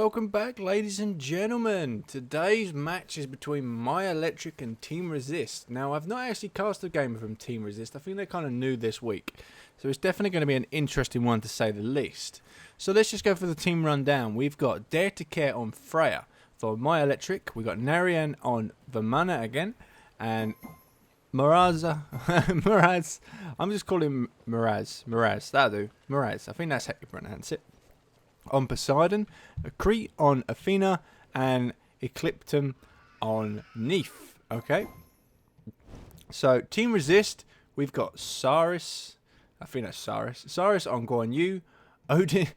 welcome back, ladies and gentlemen. Today's match is between MyoElectric and Team Resist. Now, I've not actually cast a game from Team Resist. I think they're kind of new this week. So it's definitely going to be an interesting one to say the least. So let's just go for the team rundown. We've got Dare to Care on Freya. For MyoElectric, we've got Narian on Vamana again. And Miraz. I'm just calling him Miraz. That'll do. Miraz. I think that's how you pronounce it. On Poseidon, Crete on Athena, and Ecliptum on Neef. Okay. So Team Resist, we've got Saris. I think that's Saris. Saris on Guan Yu. Odie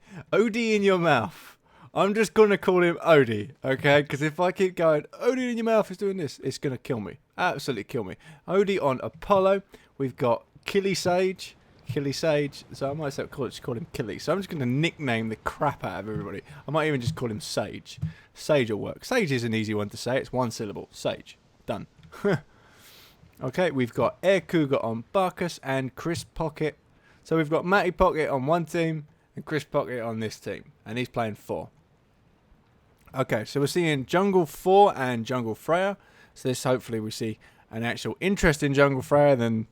in your mouth. I'm just gonna call him Odie, okay? Because if I keep going, Odie in your mouth is doing this, it's gonna kill me. Absolutely kill me. Odie on Apollo. We've got Killy Sage, so I might call him Killy. So I'm just going to nickname the crap out of everybody. I might even just call him Sage. Sage will work. Sage is an easy one to say. It's one syllable. Sage. Done. Okay, we've got Air Cougar on Barkus and Chris Pocket. So we've got Matty Pocket on one team and Chris Pocket on this team. And he's playing 4. Okay, so we're seeing Jungle 4 and Jungle Freya. So this hopefully we see an actual interest in Jungle Freya than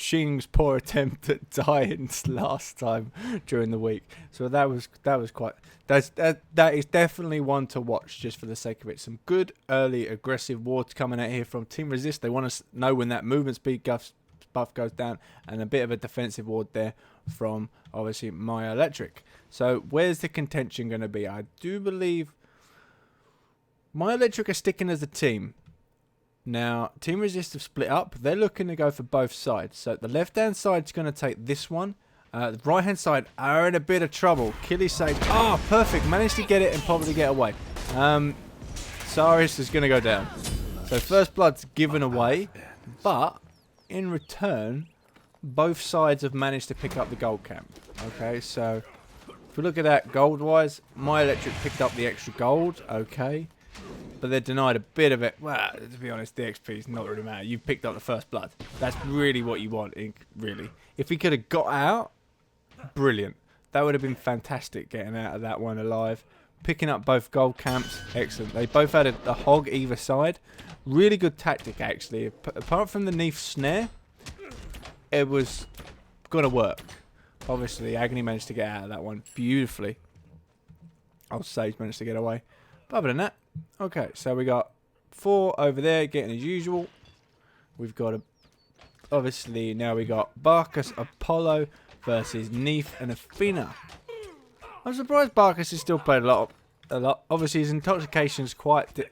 Shing's poor attempt at dying last time during the week. So that is definitely one to watch just for the sake of it. Some good early aggressive wards coming out here from Team Resist. They want to know when that movement speed buff goes down, and a bit of a defensive ward there from obviously MyoElectric. So where's the contention going to be? I do believe MyoElectric are sticking as a team. Now, Team Resist have split up. They're looking to go for both sides. So the left-hand side's going to take this one. The right-hand side are in a bit of trouble. Killy Sage. Oh, perfect. Managed to get it and probably get away. Saris is going to go down. So first blood's given away. But in return, both sides have managed to pick up the gold camp. Okay, so if we look at that gold-wise, MyoElectric picked up the extra gold. Okay. But they're denied a bit of it. Well, to be honest, the XP is not really matter. You've picked up the first blood. That's really what you want, really. If we could have got out, brilliant. That would have been fantastic, getting out of that one alive. Picking up both gold camps, excellent. They both had a hog either side. Really good tactic, actually. Apart from the Neef snare, it was going to work. Obviously, Agony managed to get out of that one beautifully. Oh, Sage managed to get away. But other than that, okay, so we got 4 over there getting as usual. We've got obviously now we got Barkus Apollo versus Neef and Athena. I'm surprised Barkus has still played a lot. Obviously his intoxication is quite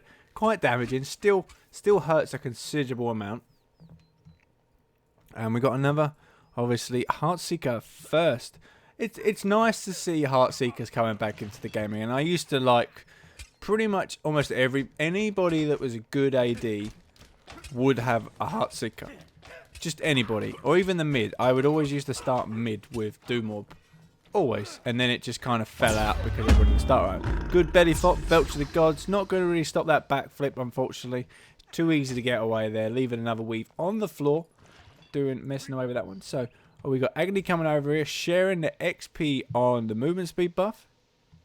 damaging. Still hurts a considerable amount. And we got another, obviously Heartseeker first. It's nice to see Heartseekers coming back into the gaming, and I used to like. Pretty much almost anybody that was a good AD would have a Heartseeker. Just anybody. Or even the mid. I would always used to start mid with Doomorb. Always. And then it just kind of fell out because it wouldn't start right. Good belly flop, Belch of the Gods. Not going to really stop that backflip, unfortunately. Too easy to get away there. Leaving another weave on the floor. Messing away with that one. So, we got Agony coming over here. Sharing the XP on the movement speed buff.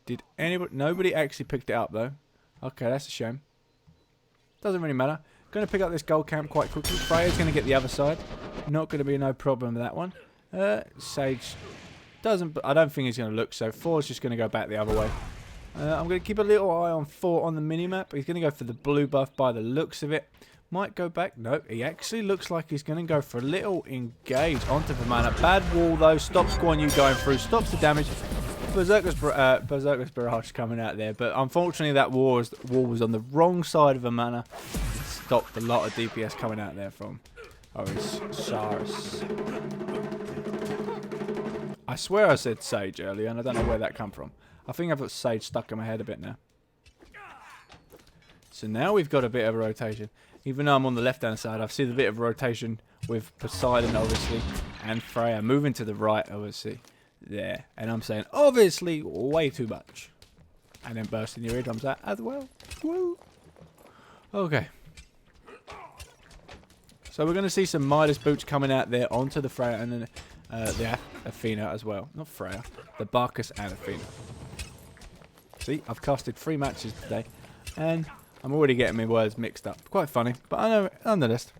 Did anybody? Nobody actually picked it up though. Okay, that's a shame. Doesn't really matter. Going to pick up this gold camp quite quickly. Freya's going to get the other side. Not going to be no problem with that one. Sage doesn't. I don't think he's going to look. So 4's just going to go back the other way. I'm going to keep a little eye on 4 on the minimap. He's going to go for the blue buff by the looks of it. Might go back. No, he actually looks like he's going to go for a little engage onto the mana. Bad wall though. Stops Guan Yu going through. Stops the damage. Berserker's Barrage coming out there, but unfortunately that wall was on the wrong side of a mana. It stopped a lot of DPS coming out there from Saris. I swear I said Sage earlier, and I don't know where that come from. I think I've got Sage stuck in my head a bit now. So now we've got a bit of a rotation. Even though I'm on the left-hand side, I've seen a bit of a rotation with Poseidon, obviously, and Freya moving to the right, obviously. There, and I'm saying obviously way too much, and then bursting your eardrums out as well. Woo. Okay, so we're going to see some Midas boots coming out there onto the Freya and then the Athena as well. Not Freya, the Barkus and Athena. See, I've casted 3 matches today, and I'm already getting my words mixed up. Quite funny, but I know, nonetheless.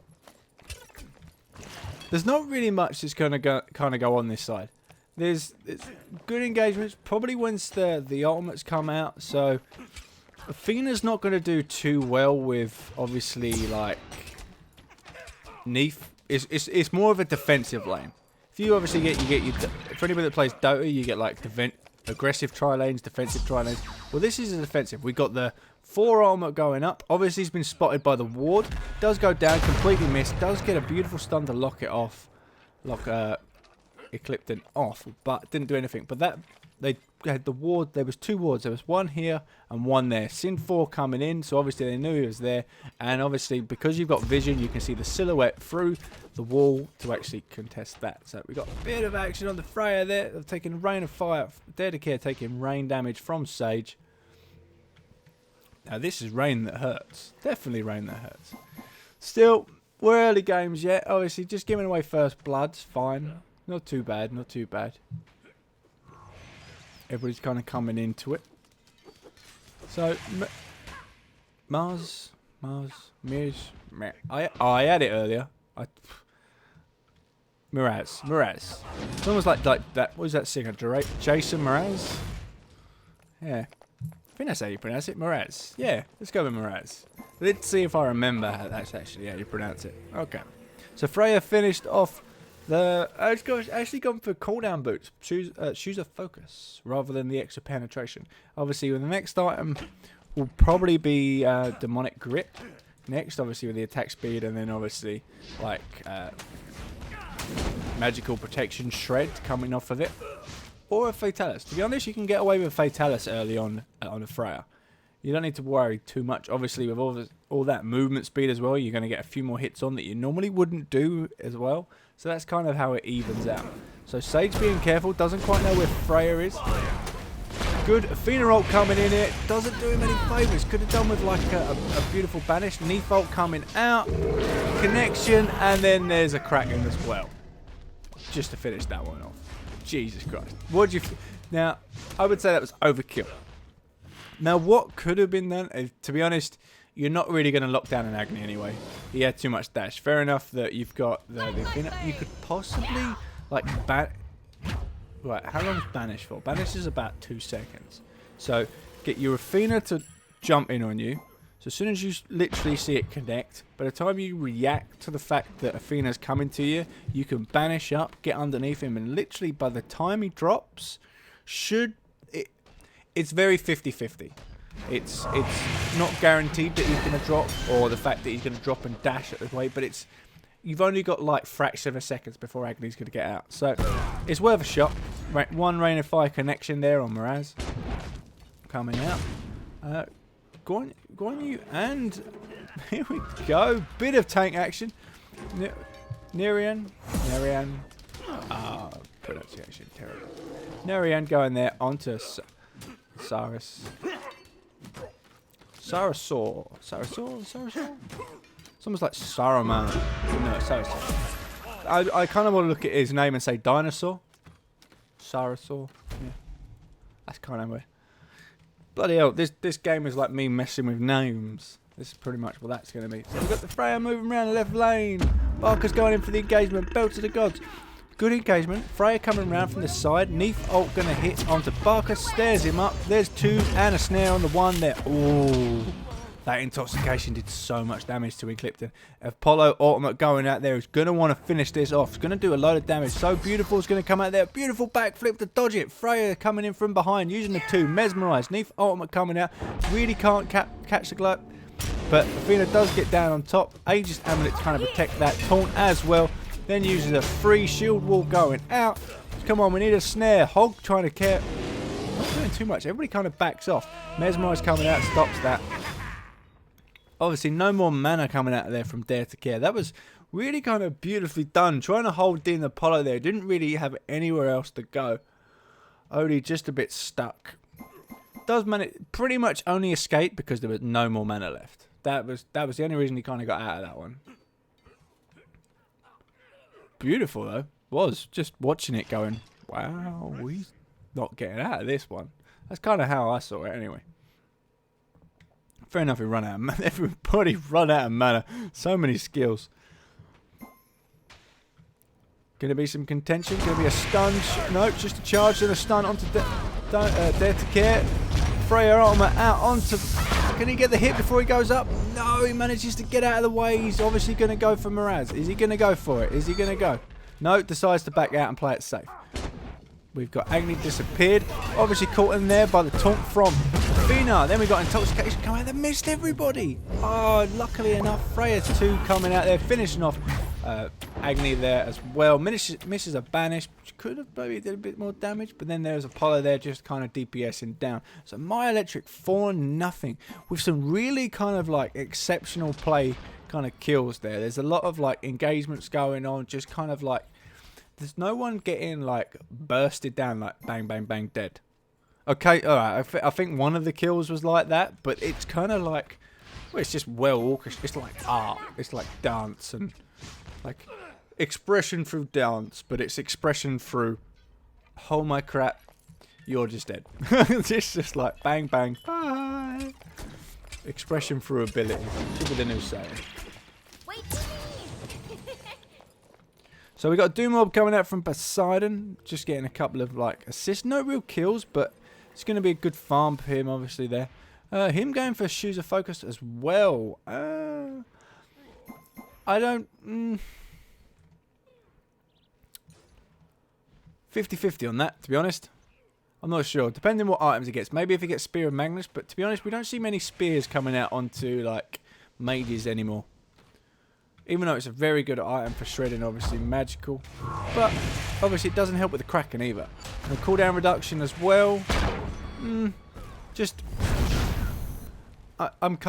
There's not really much that's going to kind of go on this side. There's good engagements, probably once the ultimates come out, so Athena's not going to do too well with, obviously, like, Neef. It's more of a defensive lane. If you obviously for anybody that plays Dota, you get like aggressive tri-lanes, defensive tri-lanes. Well, this is a defensive. We got the 4 ultimate going up. Obviously, he's been spotted by the ward. Does go down, completely missed. Does get a beautiful stun to lock it off. Lock Eclipton off, but didn't do anything. But that, they had the ward. There was 2 wards. There was one here and one there. Sin 4 coming in, so obviously they knew he was there. And obviously, because you've got vision, you can see the silhouette through the wall to actually contest that. So we got a bit of action on the Freya there. They're taking rain of fire. Dare to Care taking rain damage from Sage. Now this is rain that hurts. Definitely rain that hurts. Still, we're early games yet. Obviously, just giving away first blood's fine. Not too bad. Not too bad. Everybody's kind of coming into it. So, Mirs. I had it earlier. Miraz. It's almost like that. What was that singer? Jason Miraz? Yeah. I think that's how you pronounce it. Miraz. Yeah, let's go with Miraz. Let's see if I remember how that's actually how you pronounce it. Okay. So Freya finished off actually gone for cooldown boots. Shoes of focus rather than the extra penetration. Obviously, with the next item will probably be demonic grip. Next, obviously with the attack speed, and then obviously like magical protection shred coming off of it, or a Fatalis. To be honest, you can get away with Fatalis early on a Freya. You don't need to worry too much. Obviously, with all that movement speed as well, you're going to get a few more hits on that you normally wouldn't do as well. So that's kind of how it evens out. So Sage being careful, doesn't quite know where Freya is. Good Athena ult coming in here, doesn't do him any favours. Could have done with like a beautiful banish. Neef ult coming out, connection, and then there's a Kraken as well. Just to finish that one off. Jesus Christ. What do you... Now, I would say that was overkill. Now, what could have been done, to be honest, you're not really going to lock down an Agni anyway. He had too much dash. Fair enough that you've got the Athena. You could possibly, like, right, how long is Banish for? Banish is about 2 seconds. So, get your Athena to jump in on you. So, as soon as you literally see it connect, by the time you react to the fact that Athena's coming to you, you can Banish up, get underneath him, and literally by the time he drops, it's very 50-50. It's not guaranteed that he's going to drop, or the fact that he's going to drop and dash at the way, but you've only got like fraction of a seconds before Agni's going to get out. So it's worth a shot. Right, one Rain of Fire connection there on Miraz. Coming out. Guan Yu, and here we go. Bit of tank action. Nerian. Pronunciation terrible. Nerian going there onto Saras. Sarasaur. It's almost like Saruman. No, Sarasaur. I kind of want to look at his name and say dinosaur. Sarasaur. Yeah. That's kind of weird. Bloody hell, this game is like me messing with names. This is pretty much what that's going to be. So we've got the Freya moving around the left lane. Barker's going in for the engagement. Belt to the gods. Good engagement. Freya coming around from the side. Neef ult going to hit onto Barker. Stares him up. There's 2 and a snare on the 1 there. Ooh. That intoxication did so much damage to Eclipton. Apollo ultimate going out there is going to want to finish this off. It's going to do a load of damage. So Beautiful is going to come out there. Beautiful backflip to dodge it. Freya coming in from behind using the 2. Mesmerized. Neef ultimate coming out. Really can't catch the glow. But Athena does get down on top. Aegis Amulet to kind of protect that. Taunt as well. Then uses a free shield wall going out. Come on, we need a snare. Hog trying to care. Not doing too much. Everybody kind of backs off. Mesmerize coming out, stops that. Obviously, no more mana coming out of there from Dare to Care. That was really kind of beautifully done. Trying to hold in Apollo there. Didn't really have anywhere else to go. Only just a bit stuck. Does manage pretty much only escape because there was no more mana left. That was the only reason he kind of got out of that one. Beautiful though. Was just watching it going, wow, he's not getting out of this one. That's kind of how I saw it anyway. Fair enough, we run out of mana. Everybody run out of mana. So many skills. Gonna be some contention. Gonna be a stun. Nope, just a charge and a stun onto Dare to Care. Freya ultimate out onto... Can he get the hit before he goes up? No, he manages to get out of the way. He's obviously going to go for Miraz. Is he going to go for it? Is he going to go? No, decides to back out and play it safe. We've got Agni disappeared. Obviously caught in there by the taunt from Fina. Then we got Intoxication come out. They missed everybody. Oh, luckily enough, Freya's 2 coming out there, finishing off Agni there as well. Misses a banish. She could have maybe did a bit more damage, but then there's Apollo there just kind of DPSing down. So MyoElectric 4-0 with some really kind of like exceptional play kind of kills there. There's a lot of like engagements going on, just kind of like there's no one getting like bursted down like bang bang bang dead. Okay, alright, I think one of the kills was like that, but it's kind of like, well, it's just well orchestrated. It's like art, it's like dance and like expression through dance, but it's expression through, oh my crap, you're just dead. It's just like bang bang bye. Expression through ability. Should be the new saying. So we got Doomorb coming out from Poseidon, just getting a couple of like assists, no real kills, but it's going to be a good farm for him obviously there. Him going for Shoes of Focus as well. I don't... 50-50 on that, to be honest. I'm not sure. Depending on what items he gets. Maybe if he gets Spear of Magnus, but to be honest, we don't see many spears coming out onto, like, mages anymore. Even though it's a very good item for shredding, obviously magical. But, obviously, it doesn't help with the Kraken either. And the cooldown reduction as well. Just... I'm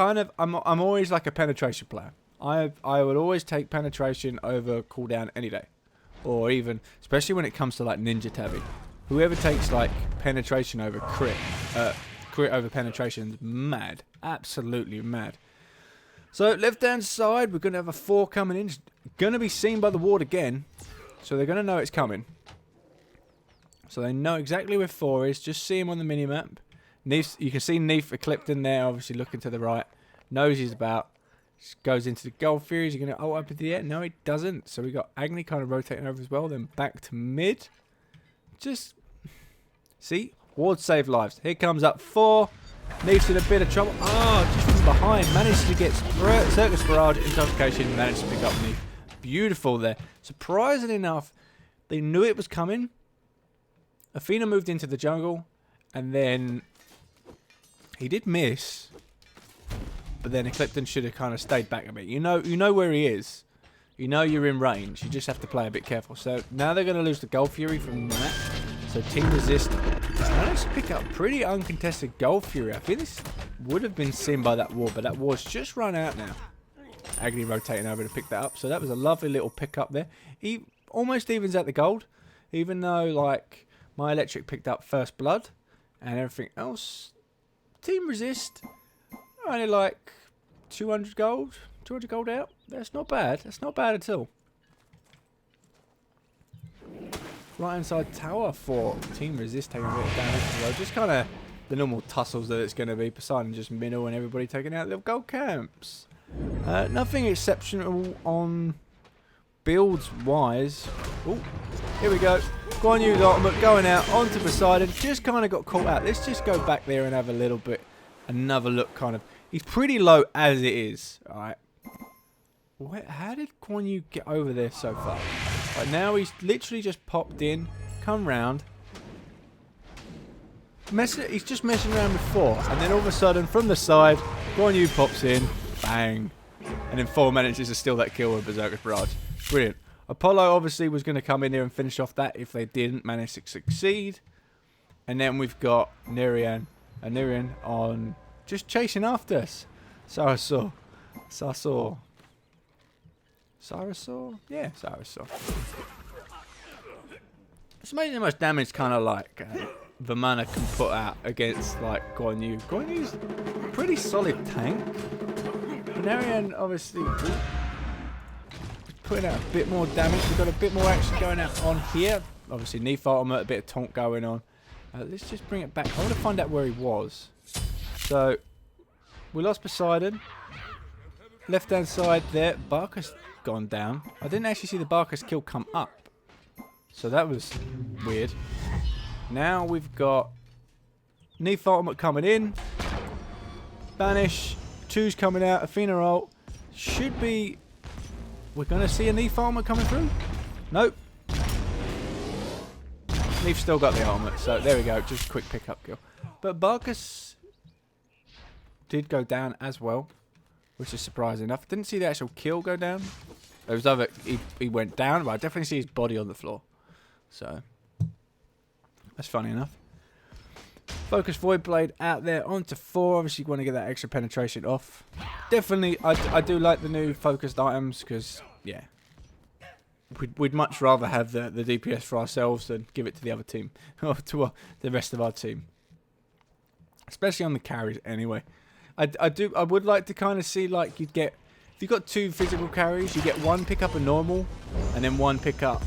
always like a penetration player. I would always take penetration over cooldown any day, or even especially when it comes to like Ninja Tabi. Whoever takes like penetration over crit over penetration is mad, absolutely mad. So left hand side, we're gonna have a 4 coming in. It's gonna be seen by the ward again, so they're gonna know it's coming. So they know exactly where 4 is. Just see him on the mini map. Neef, you can see Neef Eclipsed in there, obviously looking to the right. Knows he's about. Just goes into the Gold Fury. Is he going to ult up into the air? No, he doesn't. So we got Agni kind of rotating over as well. Then back to mid. Just... See? Ward save lives. Here comes up 4. Neef's in a bit of trouble. Oh, just from behind. Managed to get Circus Barrage, Intoxication. Managed to pick up Neef. Beautiful there. Surprisingly enough, they knew it was coming. Athena moved into the jungle. And then... He did miss, but then Eclipton should have kind of stayed back a bit. You know where he is. You know you're in range. You just have to play a bit careful. So now they're going to lose the Gold Fury from that. So Team Resist managed to pick up pretty uncontested Gold Fury. I think this would have been seen by that ward, but that ward's just run out now. Agni rotating over to pick that up. So that was a lovely little pick up there. He almost evens out the gold, even though like MyoElectric picked up First Blood and everything else. Team Resist, only like 200 gold out. That's not bad. That's not bad at all. Right inside tower for Team Resist taking a bit of damage as well. Just kind of the normal tussles that it's going to be. Poseidon just minnow and everybody taking out little gold camps. Nothing exceptional on builds wise. Oh, here we go. Guan Yu's ultimate going out onto Poseidon. Just kind of got caught out. Let's just go back there and have a little bit, another look kind of. He's pretty low as it is. Alright. How did Guan Yu get over there so far? Right now he's literally just popped in, come round. He's just messing around before. And then all of a sudden from the side, Guan Yu pops in. Bang. And then 4 manages to steal that kill with Berserker's Barrage. Brilliant. Apollo obviously was going to come in there and finish off that if they didn't manage to succeed. And then we've got Nerian on just chasing after us. Sarasaur. Yeah, Sarasaur. It's amazing how much damage kind of like the mana can put out against like Guan Yu. Guan Yu's a pretty solid tank. Nerian obviously... putting out a bit more damage. We've got a bit more action going out on here. Obviously, Neef ultimate, a bit of taunt going on. Let's just bring it back. I want to find out where he was. So, we lost Poseidon. Left hand side there. Barker's gone down. I didn't actually see the Barker's kill come up. So that was weird. Now we've got Neath ultimate coming in. Banish. Two's coming out. Athena ult. Should be... We're going to see a Neath ultimate coming through? Nope. Neath's still got the ultimate. So there we go. Just a quick pickup kill. But Barkus did go down as well, which is surprising enough. Didn't see the actual kill go down. It was either he went down, but I definitely see his body on the floor. So that's funny enough. Focus Void Blade out there onto 4. Obviously, you want to get that extra penetration off. Definitely, I do like the new focused items because, yeah, we'd much rather have the DPS for ourselves than give it to the other team or to the rest of our team. Especially on the carries, anyway. I would like to kind of see, like, you'd get, if you got 2 physical carries, you get 1 pick up a normal and then 1 pick up,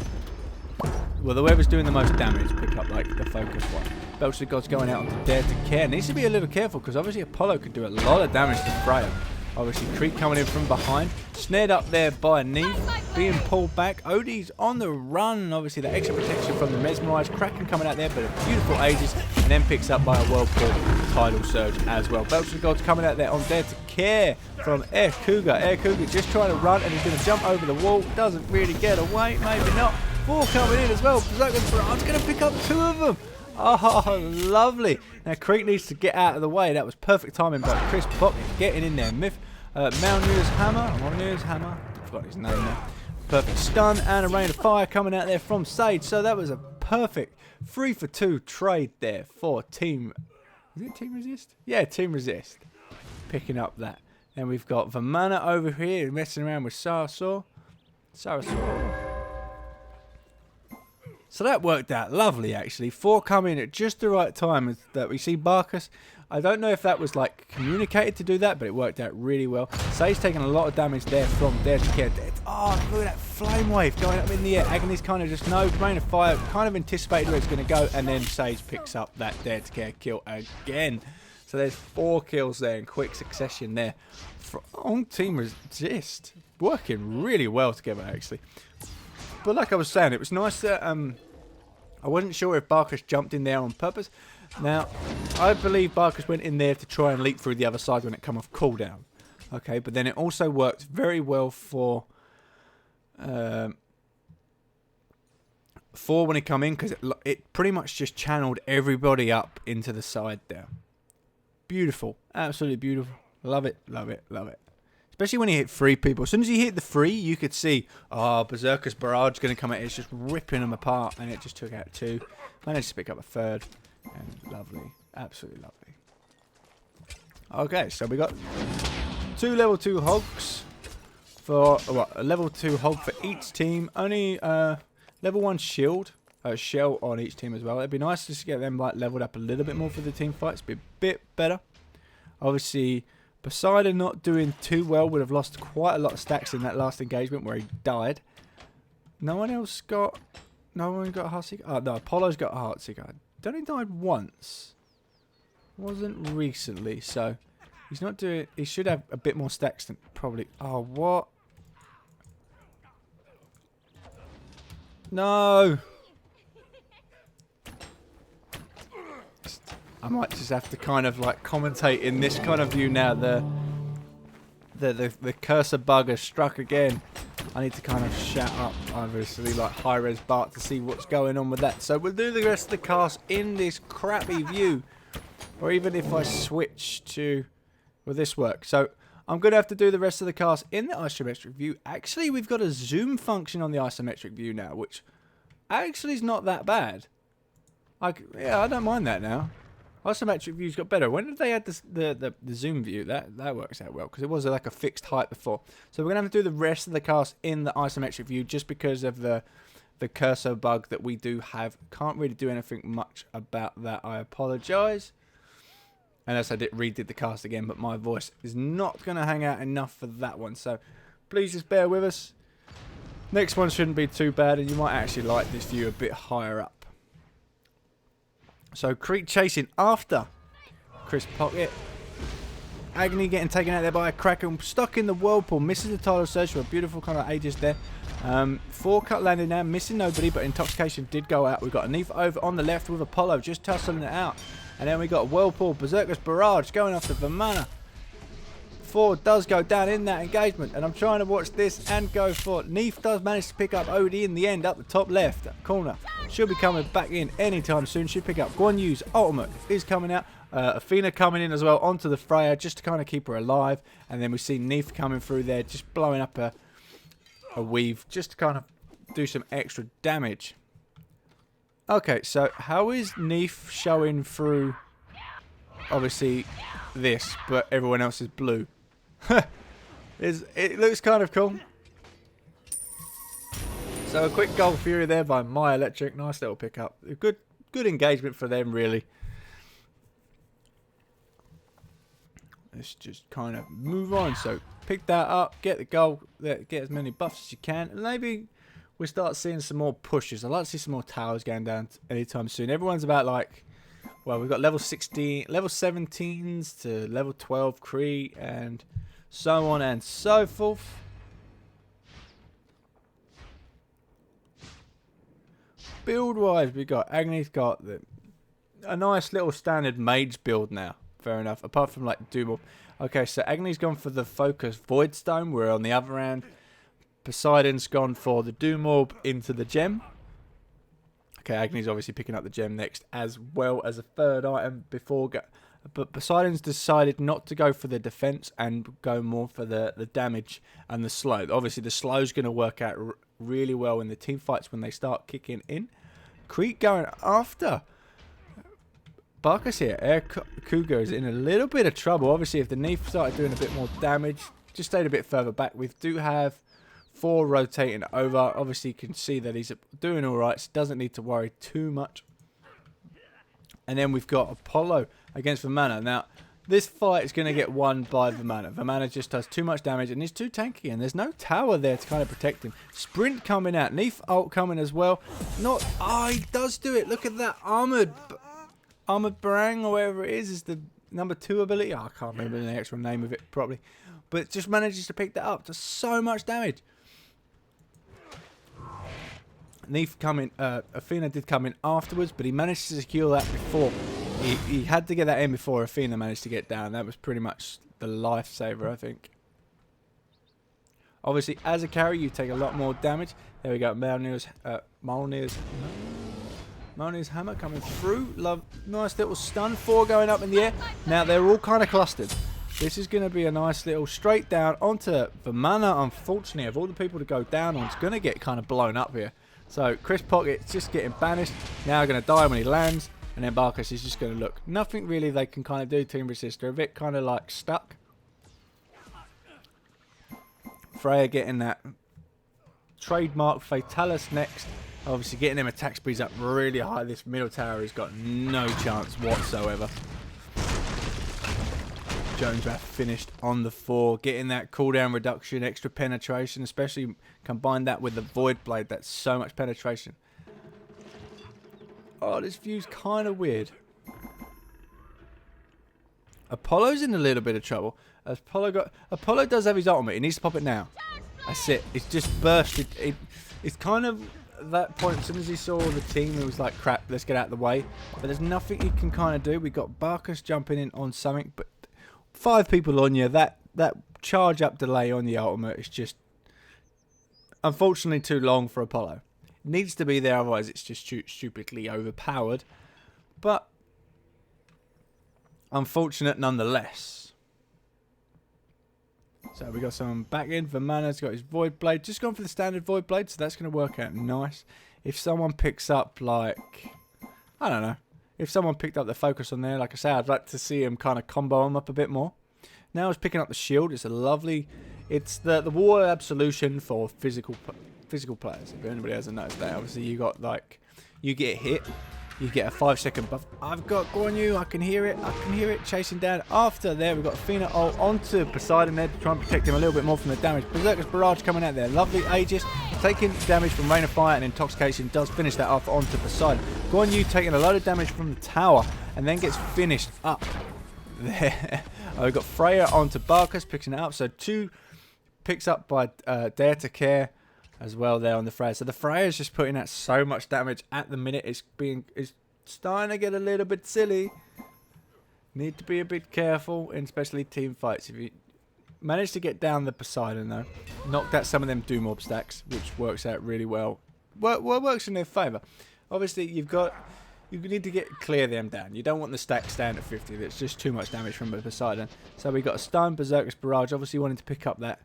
well, whoever's doing the most damage pick up, like, the focus one. Belcher God's going out onto Dare to Care. Needs to be a little careful because obviously Apollo could do a lot of damage to Freya. Obviously Creek coming in from behind. Snared up there by Neath. Being pulled back. Odie's on the run. Obviously the extra protection from the Mesmerize. Kraken coming out there, but a beautiful Aegis. And then picks up by a Whirlpool Tidal Surge as well. Belcher God's coming out there on Dare to Care from Air Cougar. Air Cougar just trying to run and he's going to jump over the wall. Doesn't really get away. Maybe not. 4 coming in as well. Berserker's Barrage going to pick up 2 of them. Oh, lovely. Now, Creek needs to get out of the way. That was perfect timing by Chris Bock getting in there. Myth, Malnure's Hammer. Malnure's Hammer. I forgot his name now. Perfect stun and a rain of fire coming out there from Sage. So that was a perfect 3 for 2 trade there for Team... Is it Team Resist? Yeah, Team Resist. Picking up that. Then we've got Vamana over here messing around with Sarasor. So that worked out lovely, actually. 4 come in at just the right time that we see Barkus. I don't know if that was like communicated to do that, but it worked out really well. Sage taking a lot of damage there from Dare to Care. Oh, look at that flame wave going up in the air. Agony's kind of just no rain of fire, kind of anticipated where it's going to go, and then Sage picks up that Dare to Care kill again. So there's 4 kills there in quick succession there on Team Resist. Working really well together, actually. But like I was saying, it was nice that I wasn't sure if Barkus jumped in there on purpose. Now, I believe Barkus went in there to try and leap through the other side when it come off cooldown. Okay, but then it also worked very well for when he come in, because it pretty much just channeled everybody up into the side there. Beautiful. Absolutely beautiful. Love it, love it, love it. Especially when he hit 3 people. As soon as he hit the 3, you could see, oh, Berserker's Barrage going to come out. It's just ripping them apart. And it just took out 2. Managed to pick up a 3rd. And lovely. Absolutely lovely. Okay, so we got 2 level 2 hogs. For, what, a level 2 hog for each team. Only level 1 shield. Shell on each team as well. It'd be nice just to get them like leveled up a little bit more for the team fights. Be a bit better. Obviously... Poseidon not doing too well, would have lost quite a lot of stacks in that last engagement where he died. No one else got... No one got a Heartseeker? Oh, no, Apollo's got a Heartseeker. He only died once. Wasn't recently, so... He's not doing... He should have a bit more stacks than probably... Oh, what? No! I might just have to kind of like commentate in this kind of view now. The cursor bug has struck again. I need to kind of shout up, obviously, like HiRez Bart to see what's going on with that. So we'll do the rest of the cast in this crappy view. Or even if I switch to... Will this work? So I'm going to have to do the rest of the cast in the isometric view. Actually, we've got a zoom function on the isometric view now, which actually is not that bad. Yeah, I don't mind that now. Isometric view's got better. When did they add the zoom view? That works out well, because it was like a fixed height before. So we're going to have to do the rest of the cast in the isometric view just because of the cursor bug that we do have. Can't really do anything much about that. I apologise. Unless I redid the cast again, but my voice is not going to hang out enough for that one. So please just bear with us. Next one shouldn't be too bad, and you might actually like this view a bit higher up. So Creek chasing after Chris Pocket. Agony getting taken out there by a Kraken. Stuck in the whirlpool. Misses the tidal surge for a beautiful kind of Aegis there. 4-cut landing now. Missing nobody, but Intoxication did go out. We've got a Neef over on the left with Apollo just tussling it out. And then we got Whirlpool, Berserker's Barrage going after Vermana. 4 does go down in that engagement. And I'm trying to watch this and go for it. Neef does manage to pick up OD in the end up the top left corner. She'll be coming back in anytime soon. She'll pick up Guan Yu's ultimate is coming out. Athena coming in as well onto the Freya just to kind of keep her alive. And then we see Neef coming through there just blowing up a weave just to kind of do some extra damage. Okay, so how is Neef showing through obviously this, but everyone else is blue? It looks kind of cool. So a quick gold fury there by MyoElectric. Nice little pickup. Good engagement for them, really. Let's just kind of move on. So pick that up, get the gold, get as many buffs as you can, and maybe we start seeing some more pushes. I'd like to see some more towers going down anytime soon. Everyone's about like, well, we've got level 16, level 17s to level 12 Cree, and so on and so forth. Build-wise, we got Agni's got a nice little standard mage build now. Fair enough. Apart from like Doom. Okay, so Agni's gone for the Focus Void Stone. We're on the other end. Poseidon's gone for the Doom Orb into the gem. Okay, Agni's obviously picking up the gem next as well as a third item before. But Poseidon's decided not to go for the defense and go more for the damage and the slow. Obviously, the slow's going to work out really well in the team fights when they start kicking in. Creek going after Barkas here. Air Cougar is in a little bit of trouble. Obviously, if the Neef started doing a bit more damage, just stayed a bit further back. We do have 4 rotating over. Obviously, you can see that he's doing all right, so doesn't need to worry too much. And then we've got Apollo against Vermana. Now, this fight is going to get won by Vermana. Vermana just does too much damage, and he's too tanky, and there's no tower there to kind of protect him. Sprint coming out. Neef ult coming as well. He does do it. Look at that. Armored Barang, or whatever it is the number 2 ability. Oh, I can't remember the actual name of it properly. But it just manages to pick that up. Does so much damage. Neef coming, Athena did come in afterwards, but he managed to secure that before. He had to get that in before Athena managed to get down. That was pretty much the lifesaver, I think. Obviously, as a carry, you take a lot more damage. There we go. Mjolnir's hammer coming through. Nice little stun. 4 going up in the air. Now, they're all kind of clustered. This is going to be a nice little straight down onto Vermana. Unfortunately, of all the people to go down on, it's going to get kind of blown up here. So, Chris Pocket's just getting banished. Now going to die when he lands. And then Barkas is just going to look. Nothing really they can kind of do, Team Resist. They're a bit kind of like stuck. Freya getting that trademark Fatalis next. Obviously getting them attack speeds up really high. This middle tower has got no chance whatsoever. Jonesrath finished on the 4. Getting that cooldown reduction, extra penetration. Especially combine that with the Void Blade. That's so much penetration. Oh, this view's kind of weird. Apollo's in a little bit of trouble. Apollo does have his ultimate. He needs to pop it now. That's it. It's just bursted. It's kind of that point. As soon as he saw the team, he was like, crap, let's get out of the way. But there's nothing he can kind of do. We got Barkas jumping in on something, but 5 people on you. That charge up delay on the ultimate is just unfortunately too long for Apollo. It needs to be there, otherwise it's just stupidly overpowered. But unfortunate nonetheless. So we got someone back in. Vermana's got his Void Blade. Just gone for the standard Void Blade, so that's going to work out nice. If someone picks up, like, I don't know. If someone picked up the focus on there, like I say, I'd like to see him kind of combo him up a bit more. Now he's picking up the shield. It's a lovely... It's the War Absolution for physical players. If anybody hasn't noticed that, obviously you got, like, you get hit. You get a 5-second buff. I've got Guan Yu. I can hear it. I can hear it chasing down. After there, we've got Athena ult onto Poseidon there to try and protect him a little bit more from the damage. Berserker's Barrage coming out there. Lovely Aegis. taking damage from Rain of Fire and Intoxication does finish that off onto Poseidon. Guan Yu taking a lot of damage from the tower and then gets finished up there. We've got Freya onto Barkus, picking it up. So 2 picks up by Dare to Care as well there on the Freya. So the Freya is just putting out so much damage at the minute. It's starting to get a little bit silly. Need to be a bit careful, and especially team fights. If you manage to get down the Poseidon though, knocked out some of them Doom Orb stacks, which works out really well. Works in their favour. Obviously, you need to clear them down. You don't want the stack stand at 50. That's just too much damage from the Poseidon. So we got a Stone Berserker's Barrage. Obviously, wanting to pick up that.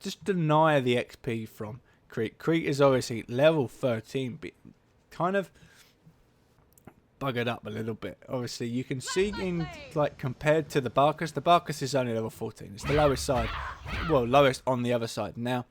Just deny the XP from Crete. Crete is obviously level 13, but kind of buggered up a little bit. Obviously, you can see in like compared to the Barkus is only level 14. It's the lowest side, well, lowest on the other side. Now,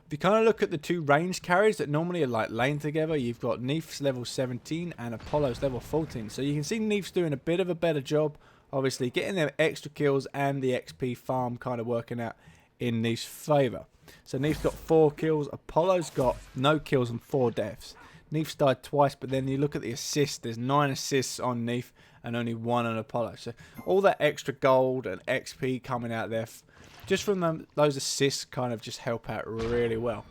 if you kind of look at the 2 range carries that normally are like lane together, you've got Neef's level 17 and Apollo's level 14. So you can see Neef's doing a bit of a better job, obviously getting them extra kills and the XP farm kind of working out in Neef's favour. So Neef's got 4 kills, Apollo's got no kills and 4 deaths. Neef's died twice, but then you look at the assists, there's 9 assists on Neef and only 1 on Apollo. So all that extra gold and XP coming out there, just from those assists kind of just help out really well.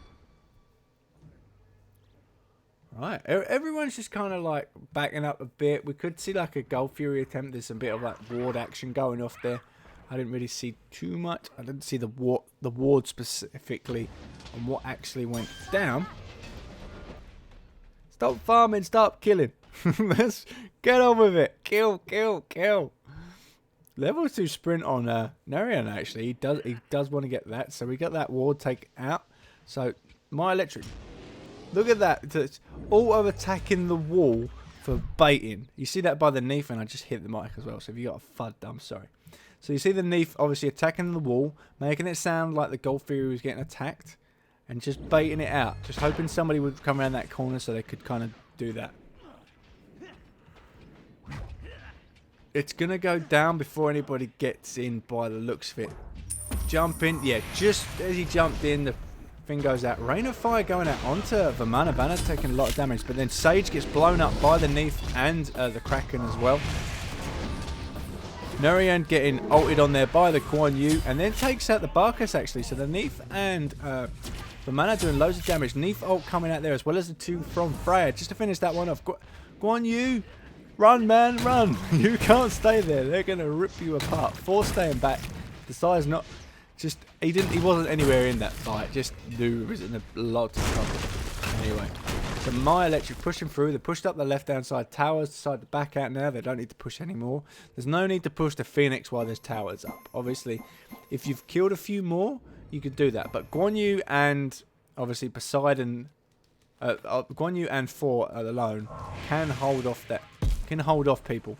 Right, everyone's just kind of like backing up a bit. We could see like a Gold Fury attempt. There's a bit of like ward action going off there. I didn't really see too much. I didn't see the ward specifically on what actually went down. Stop farming, stop killing. Let's get on with it. Kill, kill, kill. Level 2 sprint on Narian actually. He does want to get that. So we got that ward taken out. So MyoElectric. Look at that. It's all of attacking the wall for baiting. You see that by the Neef, and I just hit the mic as well. So if you got a FUD, I'm sorry. So you see the Neef obviously attacking the wall, making it sound like the Gold Fury was getting attacked, and just baiting it out. Just hoping somebody would come around that corner so they could kind of do that. It's going to go down before anybody gets in by the looks of it. Jump in. Yeah, just as he jumped in, the thing goes out. Rain of Fire going out onto the Mana Banner, taking a lot of damage. But then Sage gets blown up by the Neef and the Kraken as well. Narian getting ulted on there by the Guan Yu, and then takes out the Barkus actually. So the Neef and the Mana doing loads of damage. Neef ult coming out there as well as the 2 from Freya. Just to finish that one off. Guan Yu, run man, run. You can't stay there. They're going to rip you apart. 4 staying back. The size not... Just... He wasn't anywhere in that fight. Just knew he was in a lot of trouble. Anyway. So MyoElectric pushing through. They pushed up the left-hand side. Towers decide to back out now. They don't need to push anymore. There's no need to push the Phoenix while there's towers up. Obviously, if you've killed a few more, you could do that. But Guan Yu and obviously Poseidon, Guan Yu and 4 alone can hold off that. Can hold off people.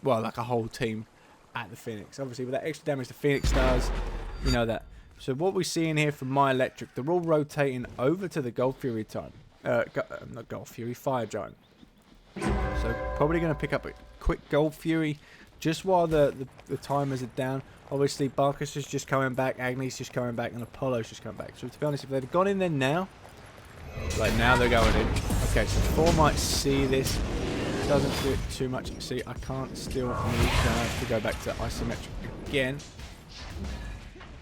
Well, like a whole team at the Phoenix. Obviously, with that extra damage the Phoenix does, you know that. So what we're seeing here from MyoElectric, they're all rotating over to the Gold Fury time. Not Gold Fury, Fire Giant. So probably going to pick up a quick Gold Fury just while the timers are down. Obviously, Barkus is just coming back, Agni's just coming back, and Apollo's just coming back. So to be honest, if they'd gone in there now, like now they're going in. Okay, so 4 might see this. Doesn't do it too much. See, I can't still move. So I have to go back to isometric again.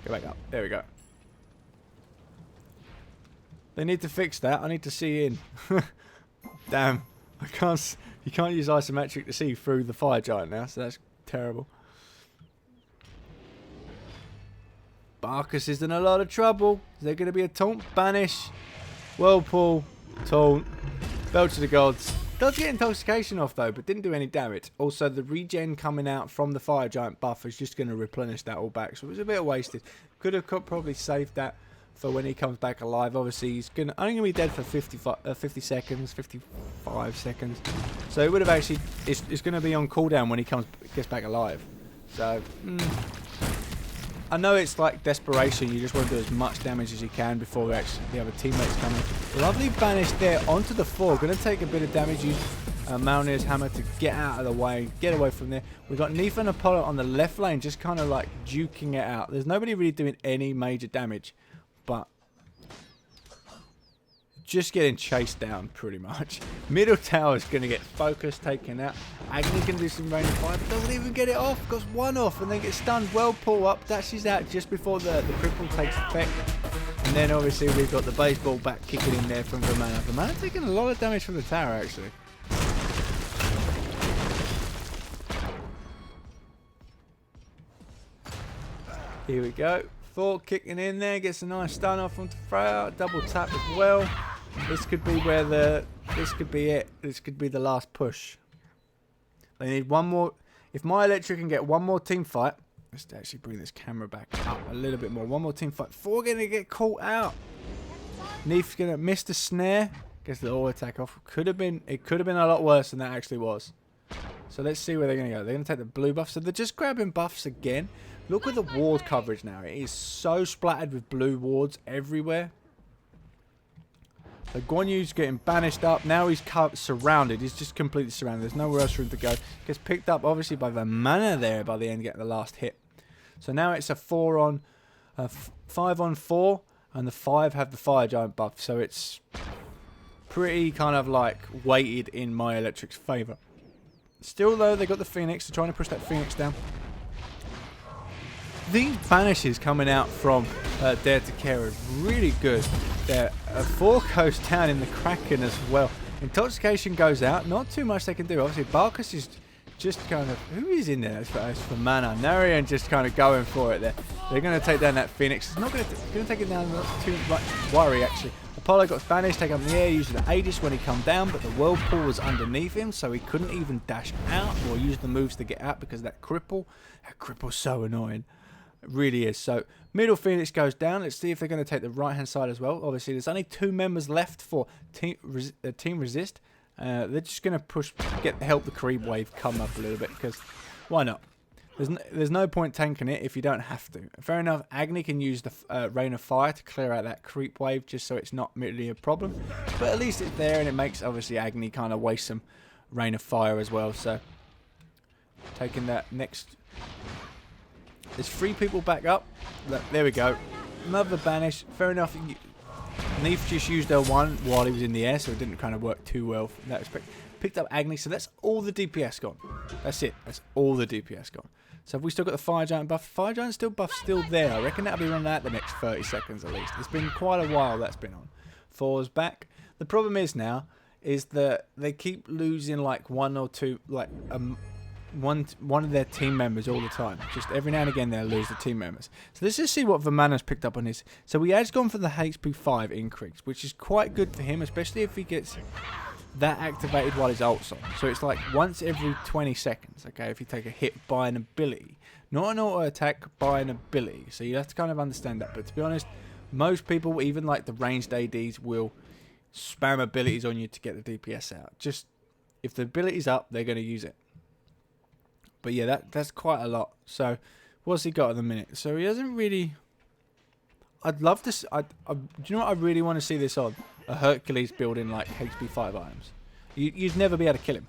Go back up. There we go. They need to fix that. I need to see in. Damn. I can't. You can't use isometric to see through the Fire Giant now, so that's terrible. Barkus is in a lot of trouble. Is there going to be a taunt? Banish. Whirlpool. Taunt. Belch of the Gods. Does get Intoxication off though, but didn't do any damage. Also, the regen coming out from the Fire Giant buff is just going to replenish that all back. So it was a bit wasted. Could have probably saved that for when he comes back alive. Obviously, he's only going to be dead for 50 seconds, 55 seconds. So it would have actually... It's going to be on cooldown when he gets back alive. So... I know it's like desperation. You just want to do as much damage as you can before actually the other teammates come in. Lovely banish there onto the 4. Going to take a bit of damage. Use Mjolnir's hammer to get out of the way. Get away from there. We've got Neef and Apollo on the left lane. Just kind of like duking it out. There's nobody really doing any major damage. But just getting chased down pretty much. Middle tower is going to get focused, taken out. Agni can do some rain of fire, but doesn't even get it off. Got one off and then gets stunned. Well, pull up, dashes out just before the cripple takes effect. And then obviously we've got the baseball bat kicking in there from Vamana. Vamana taking a lot of damage from the tower actually. Here we go. Thor kicking in there, gets a nice stun off onto Freya. Double tap as well. This could be where this could be it. This could be the last push. They need one more. If MyoElectric can get one more team fight, let's actually bring this camera back up a little bit more. One more team fight. Thor gonna get caught out. Neef's gonna miss the snare. Gets the auto attack off. It could have been a lot worse than that actually was. So let's see where they're gonna go. They're gonna take the blue buff. So they're just grabbing buffs again. Look at the ward coverage now. It is so splattered with blue wards everywhere. So Guan Yu's getting banished up. Now he's surrounded. He's just completely surrounded. There's nowhere else for him to go. Gets picked up obviously by the mana there by the end, getting the last hit. So now it's a 5 on 4, and the 5 have the fire giant buff. So it's pretty kind of like weighted in MyoElectric's favour. Still though, they got the Phoenix. They're trying to push that Phoenix down. These banishes coming out from Dare to Care are really good. There, 4 goes down in the Kraken as well. Intoxication goes out. Not too much they can do. Obviously, Balkus is just kind of... Who is in there? It's for mana. Narian just kind of going for it there. They're going to take down that Phoenix. It's not going to take it down, not too much worry, actually. Apollo got banished, take up in the air, using the Aegis when he come down, but the Whirlpool was underneath him, so he couldn't even dash out or use the moves to get out because that cripple. That cripple's so annoying. It really is. So middle Phoenix goes down. Let's see if they're going to take the right hand side as well. Obviously there's only 2 members left for Team Resist. They're just going to help the creep wave come up a little bit, because why not? There's no point tanking it if you don't have to. Fair enough, Agni can use the Rain of Fire to clear out that creep wave just so it's not really a problem, but at least it's there, and it makes obviously Agni kind of waste some Rain of Fire as well. So taking that next. There's 3 people back up. There we go. Another banish. Fair enough. Neef just used L1 while he was in the air, so it didn't kind of work too well from that respect. Picked up Agni, so that's all the DPS gone. That's it. That's all the DPS gone. So have we still got the Fire Giant buff? Fire Giant buff still there. I reckon that'll be running out the next 30 seconds at least. It's been quite a while that's been on. Thor's back. The problem is now is that they keep losing like 1 or 2, like one of their team members all the time. Just every now and again they'll lose the team members. So let's just see what Vamana's picked up on his. So he has gone for the HP 5 increase, which is quite good for him, especially if he gets that activated while his ult's on. So it's like once every 20 seconds, okay, if you take a hit by an ability. Not an auto attack, by an ability. So you have to kind of understand that. But to be honest, most people, even like the ranged ADs, will spam abilities on you to get the DPS out. Just if the ability's up, they're going to use it. But yeah, that's quite a lot. So what's he got at the minute? So he hasn't really... I'd love to... do you know what I really want to see this on? A Hercules building like HP 5 items. You'd never be able to kill him.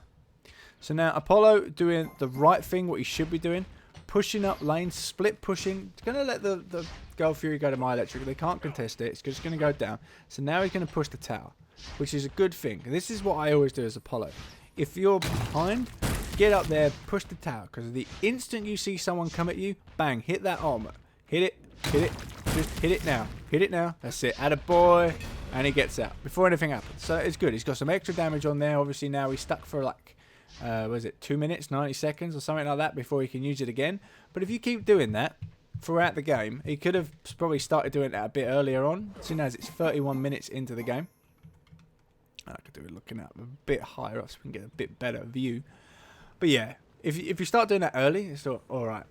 So now Apollo doing the right thing, what he should be doing. Pushing up lanes, split pushing. It's going to let the Girl Fury go to MyoElectric. They can't contest it. It's just going to go down. So now he's going to push the tower, which is a good thing. And this is what I always do as Apollo. If you're behind... Get up there, push the tower, because the instant you see someone come at you, bang, hit that armor. Hit it, just hit it now. Hit it now. That's it. Attaboy. And he gets out before anything happens. So it's good. He's got some extra damage on there. Obviously now he's stuck for like, was it 2 minutes, 90 seconds or something like that before he can use it again. But if you keep doing that throughout the game, he could have probably started doing that a bit earlier on. Soon as it's 31 minutes into the game. I could do it looking up a bit higher up so we can get a bit better view. But yeah, if you start doing that early, it's all right.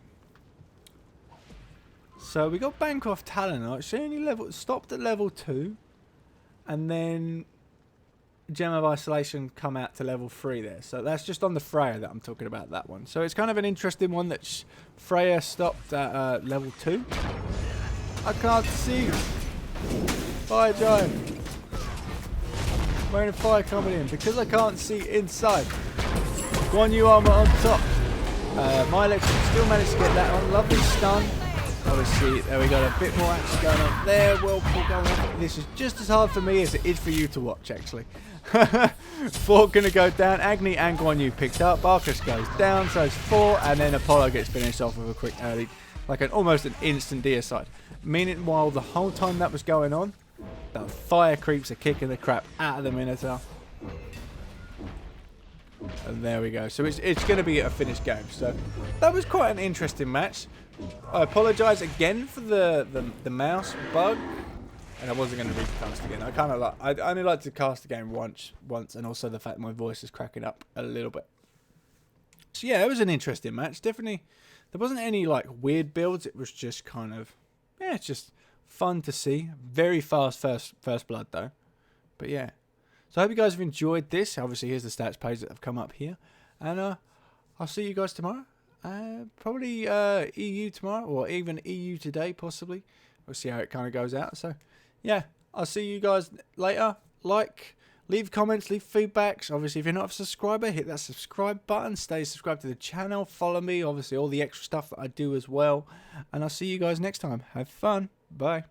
So we got Bancroft Talon. She only stopped at level 2, and then Gem of Isolation come out to level 3 there. So that's just on the Freya that I'm talking about, that one. So it's kind of an interesting one that Freya stopped at level 2. I can't see. Fire Giant. Rain of Fire coming in because I can't see inside. Guan Yu armor on top. MyoElectric still managed to get that on. Lovely stun. Obviously, there we got a bit more action going on there. Whirlpool going on. This is just as hard for me as it is for you to watch, actually. Four going to go down. Agni and Guan Yu picked up. Barkus goes down, so it's 4. And then Apollo gets finished off with a quick early, like almost an instant deicide. Meanwhile, the whole time that was going on, the fire creeps are kicking the crap out of the Minotaur. And there we go. So it's going to be a finished game. So that was quite an interesting match. I apologise again for the mouse bug, and I wasn't going to recast again. I kind of like, I only like to cast the game once, and also the fact my voice is cracking up a little bit. So yeah, it was an interesting match. Definitely, there wasn't any like weird builds. It was just kind of, yeah, it's just fun to see. Very fast first blood though, but yeah. So I hope you guys have enjoyed this. Obviously, here's the stats page that have come up here. And I'll see you guys tomorrow. Probably EU tomorrow, or even EU today, possibly. We'll see how it kind of goes out. So, yeah, I'll see you guys later. Like, leave comments, leave feedbacks. Obviously, if you're not a subscriber, hit that subscribe button. Stay subscribed to the channel. Follow me. Obviously, all the extra stuff that I do as well. And I'll see you guys next time. Have fun. Bye.